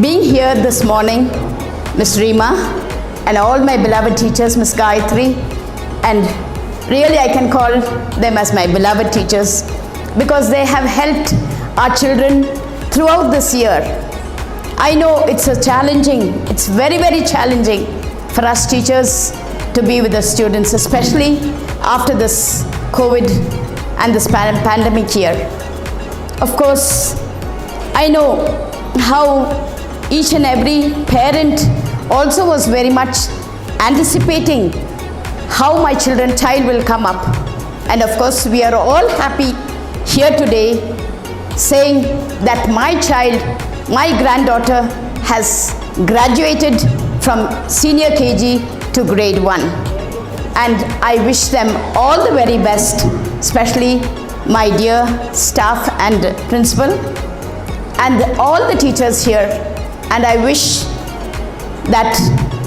being here this morning, Ms. Reema, and all my beloved teachers, Ms. Gayatri, and really I can call them as my beloved teachers because they have helped our children throughout this year. I know it's very, very challenging for us teachers to be with the students, especially after this COVID and this pandemic year. Of course, I know how each and every parent also was very much anticipating how my child will come up. And of course, we are all happy here today saying that my child, my granddaughter has graduated from senior KG to grade 1. And I wish them all the very best, especially my dear staff and principal and all the teachers here. And I wish that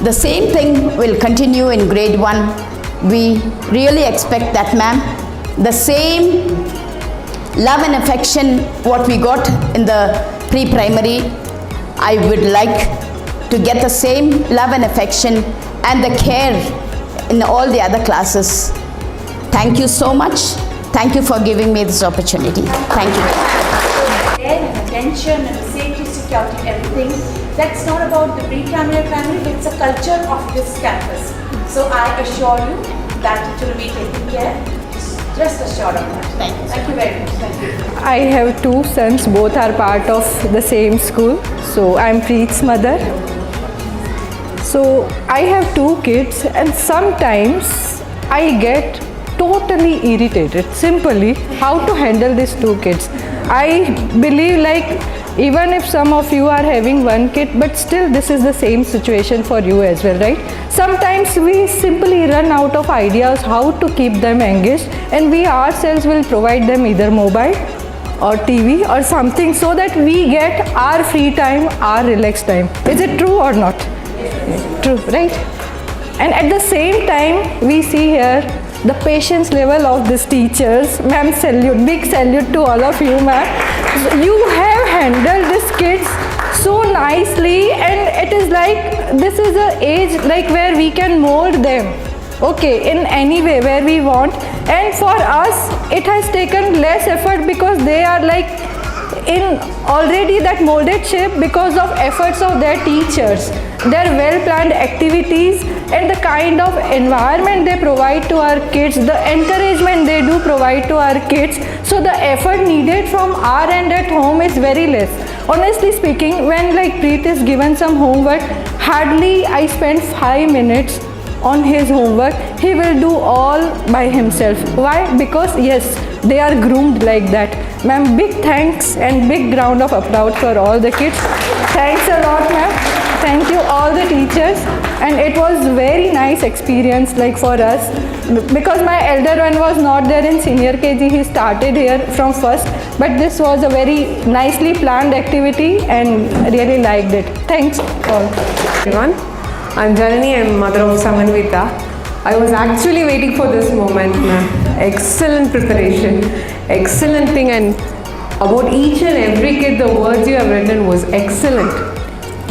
the same thing will continue in grade 1. We really expect that, ma'am. The same love and affection what we got in the pre-primary, I would like to get the same love and affection and the care in all the other classes. Thank you so much. Thank you for giving me this opportunity. Thank you. Care and attention and safety, security, everything. That's not about the pre-primary, primary, but it's a culture of this campus. So I assure you that it will be taken care. Just assured of that. Thank you. Thank you very much. Thank you. I have two sons, both are part of the same school. So I'm Preet's mother. So I have two kids and sometimes I get totally irritated simply how to handle these two kids. I believe like even if some of you are having one kid, but still this is the same situation for you as well, right? Sometimes we simply run out of ideas how to keep them engaged, and we ourselves will provide them either mobile or TV or something so that we get our free time, our relaxed time. Is it true or not? True, right? And at the same time, we see here the patience level of these teachers. Ma'am, salute, big salute to all of you, ma'am. You have handled these kids so nicely, and it is like this is an age like where we can mold them, okay, in any way where we want. And for us, it has taken less effort because they are like in already that molded shape because of efforts of their teachers, their well-planned activities, and the kind of environment they provide to our kids, the encouragement they do provide to our kids. So the effort needed from our end at home is very less. Honestly speaking, when like Preet is given some homework, hardly I spend 5 minutes on his homework. He will do all by himself. Why? Because yes, they are groomed like that. Ma'am, big thanks and big round of applause for all the kids. Thanks a lot, ma'am. Thank you all the teachers, and it was very nice experience like for us because my elder one was not there in senior KG. He started here from first, but this was a very nicely planned activity and really liked it. Thanks all. Everyone, I'm Janani. I'm mother of Samanvita. I was actually waiting for this moment, ma'am. Excellent preparation, excellent thing, and about each and every kid, the words you have written was excellent.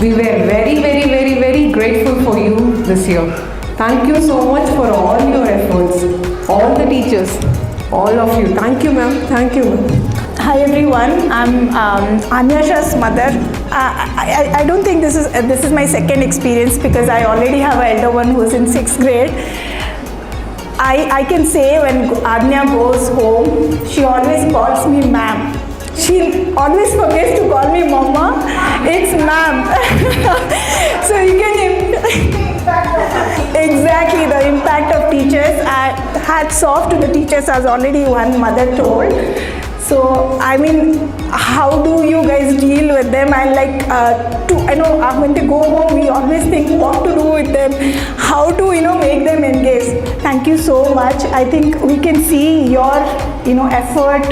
We were very, very, very, very grateful for you this year. Thank you so much for all your efforts, all the teachers, all of you. Thank you, ma'am. Thank you. Hi everyone, I'm Anyasha's mother. I don't think this is my second experience because I already have an elder one who's in 6th grade. I can say when Anya goes home, she always calls me ma'am. She always forgets to call me mama. It's ma'am. So you can exactly the impact of teachers. Hats off to the teachers, as already one mother told. So I mean, how do you guys deal with them? And like I know when they go home, we always think what to do with them, how to make them engage. Thank you so much. I think we can see your effort,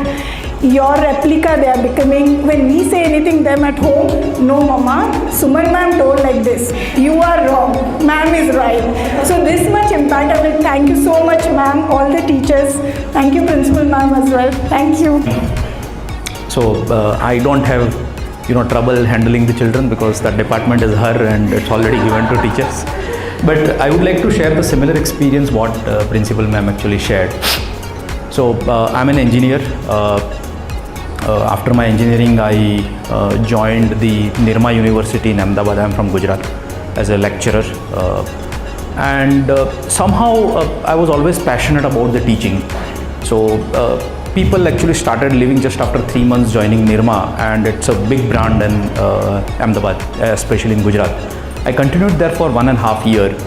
your replica they are becoming. When we say anything them at home, no mama, Suman ma'am told like this, you are wrong, ma'am is right. So this much impact. I will thank you so much ma'am, all the teachers. Thank you principal ma'am as well. Thank you. So I don't have trouble handling the children because that department is her and it's already given to teachers. But I would like to share the similar experience what Principal Ma'am actually shared. So I'm an engineer. After my engineering, I joined the Nirma University in Ahmedabad. I'm from Gujarat as a lecturer. And somehow I was always passionate about the teaching. So people actually started leaving just after 3 months joining Nirma, and it's a big brand in Ahmedabad, especially in Gujarat. I continued there for 1.5 years.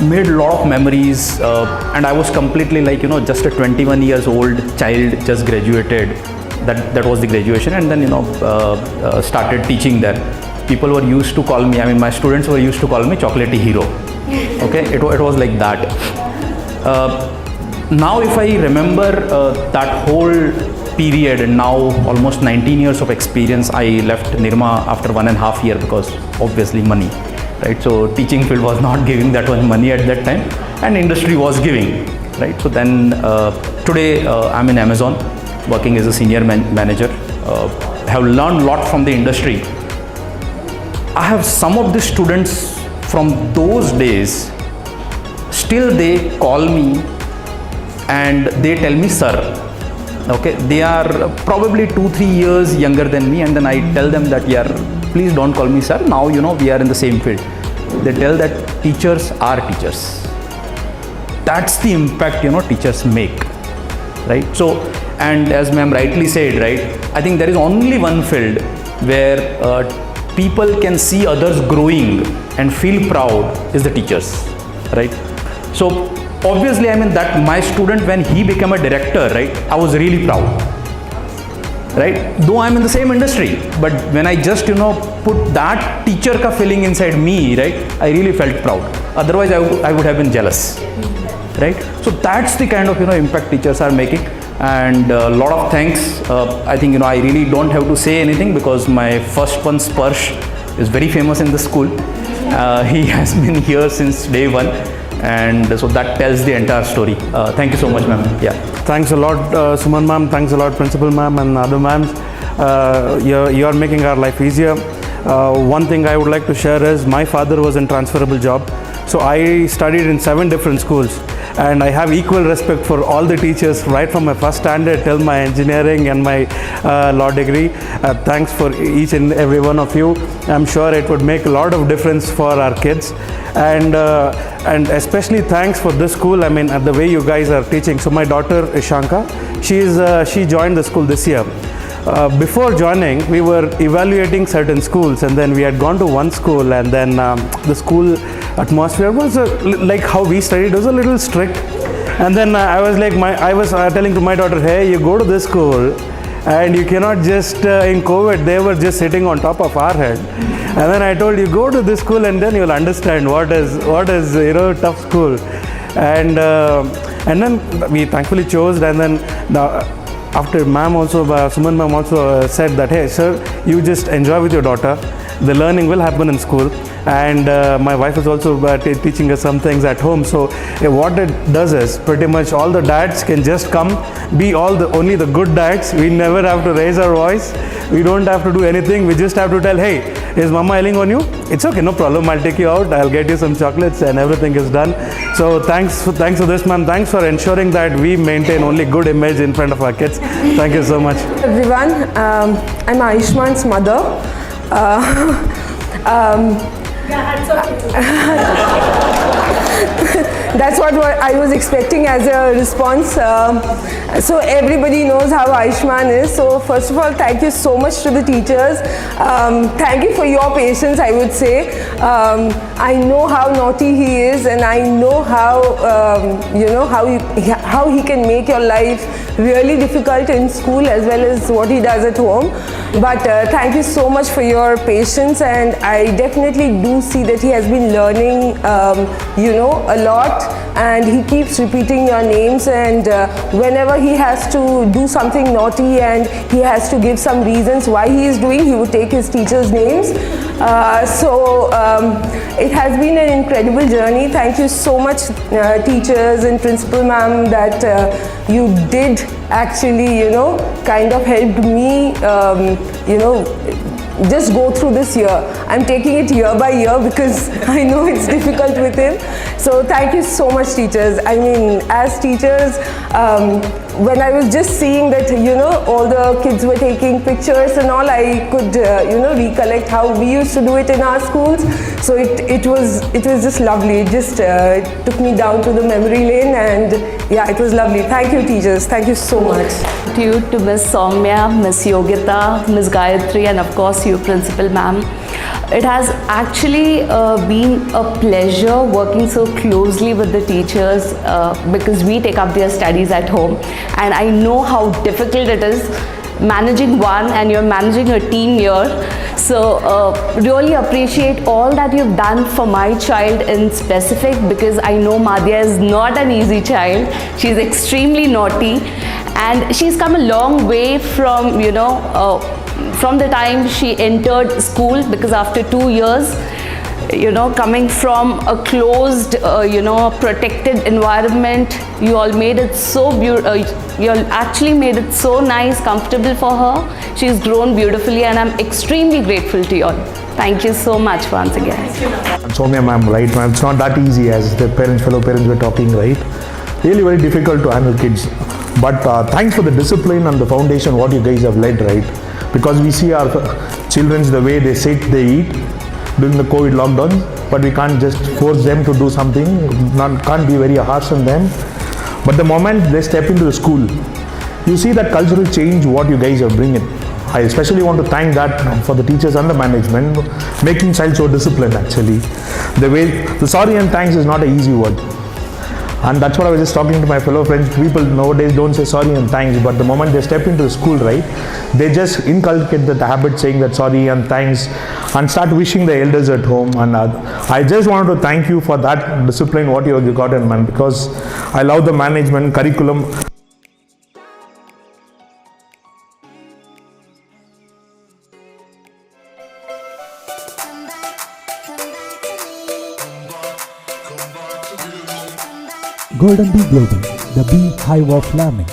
Made a lot of memories, and I was completely just a 21 years old child, just graduated. That was the graduation, and then started teaching there. People were used to call me, my students were used to call me Chocolatey Hero. Okay, it was like that. Now if I remember that whole period, and now almost 19 years of experience, I left Nirma after 1.5 years because obviously money, right? So teaching field was not giving that much money at that time, and industry was giving, right? So then today I'm in Amazon working as a senior manager. Have learned a lot from the industry. I have some of the students from those days, still they call me and they tell me sir. Okay, they are probably 2-3 years younger than me, and then I tell them that please don't call me sir, now we are in the same field. They tell that teachers are teachers. That's the impact teachers make, right? So, and as ma'am rightly said, right, I think there is only one field where people can see others growing and feel proud is the teachers, right? So obviously, that my student, when he became a director, right, I was really proud, right? Though I'm in the same industry, but when I just put that teacher ka feeling inside me, right, I really felt proud. Otherwise I would have been jealous, right? So that's the kind of impact teachers are making. And a lot of thanks. I think I really don't have to say anything because my first one, Sparsh, is very famous in the school. He has been here since day one, and so that tells the entire story. Thank you so much, ma'am. Yeah. Thanks a lot, Suman ma'am. Thanks a lot, Principal ma'am and other ma'ams. You are making our life easier. One thing I would like to share is my father was in transferable job. So I studied in 7 different schools, and I have equal respect for all the teachers, right from my first standard till my engineering and my law degree. Thanks for each and every one of you. I'm sure it would make a lot of difference for our kids, and especially thanks for this school. At the way you guys are teaching. So my daughter Ishanka, she joined the school this year. Before joining, we were evaluating certain schools, and then we had gone to one school, and then the school atmosphere was like how we studied was a little strict. And then I was telling to my daughter, hey, you go to this school and you cannot just in COVID they were just sitting on top of our head. And then I told you go to this school and then you'll understand what is tough school. And then we thankfully chose. And then after ma'am also, Suman ma'am also said that, hey sir, you just enjoy with your daughter. The learning will happen in school. And my wife is also teaching us some things at home. So what it does is pretty much all the dads can just come, be only the good dads. We never have to raise our voice. We don't have to do anything. We just have to tell, hey, is mama yelling on you? It's okay, no problem. I'll take you out. I'll get you some chocolates, and everything is done. So thanks for this, ma'am. Thanks for ensuring that we maintain only good image in front of our kids. Thank you so much. Everyone, I'm Ayushman's mother. That's what I was expecting as a response. So everybody knows how Ayushman is. So first of all, thank you so much to the teachers. Thank you for your patience, I would say. I know how naughty he is, and I know how how he can make your life really difficult in school as well as what he does at home. But thank you so much for your patience, and I definitely do see that he has been learning a lot and he keeps repeating your names, and whenever he has to do something naughty and he has to give some reasons why he is doing, he would take his teachers' names. It has been an incredible journey. Thank you so much, teachers and principal ma'am, that you did actually, kind of helped me, just go through this year. I'm taking it year by year because I know it's difficult with him. So thank you so much, teachers. I mean, as teachers, when I was just seeing that, all the kids were taking pictures and all, I could, recollect how we used to do it in our schools. So it was just lovely. It just took me down to the memory lane, and yeah, it was lovely. Thank you, teachers. Thank you so much. Gratitude to Ms. Soumya, Ms. Yogita, Ms. Gayatri, and of course you, Principal Ma'am. It has actually been a pleasure working so closely with the teachers because we take up their studies at home, and I know how difficult it is managing one, and you're managing a team here. So really appreciate all that you've done for my child in specific, because I know Madhya is not an easy child. She's extremely naughty, and she's come a long way from, from the time she entered school, because after 2 years, coming from a closed, protected environment, you all made it so beautiful. You all actually made it so nice, comfortable for her. She's grown beautifully, and I'm extremely grateful to you all. Thank you so much once again. Soumya ma'am, right, ma'am, it's not that easy as the fellow parents were talking, right? Really very difficult to handle kids. But thanks for the discipline and the foundation what you guys have led, right? Because we see our children, the way they sit, they eat during the COVID lockdown, but we can't just force them to do something, can't be very harsh on them. But the moment they step into the school, you see that cultural change what you guys are bringing. I especially want to thank that for the teachers and the management, making child so disciplined actually. The sorry and thanks is not an easy word. And that's what I was just talking to my fellow friends. People nowadays don't say sorry and thanks, but the moment they step into the school, right, they just inculcate that habit saying that sorry and thanks and start wishing the elders at home. And I just wanted to thank you for that discipline what you have gotten, man, because I love the management, curriculum. GoldenBee Global, the bee hive of learning.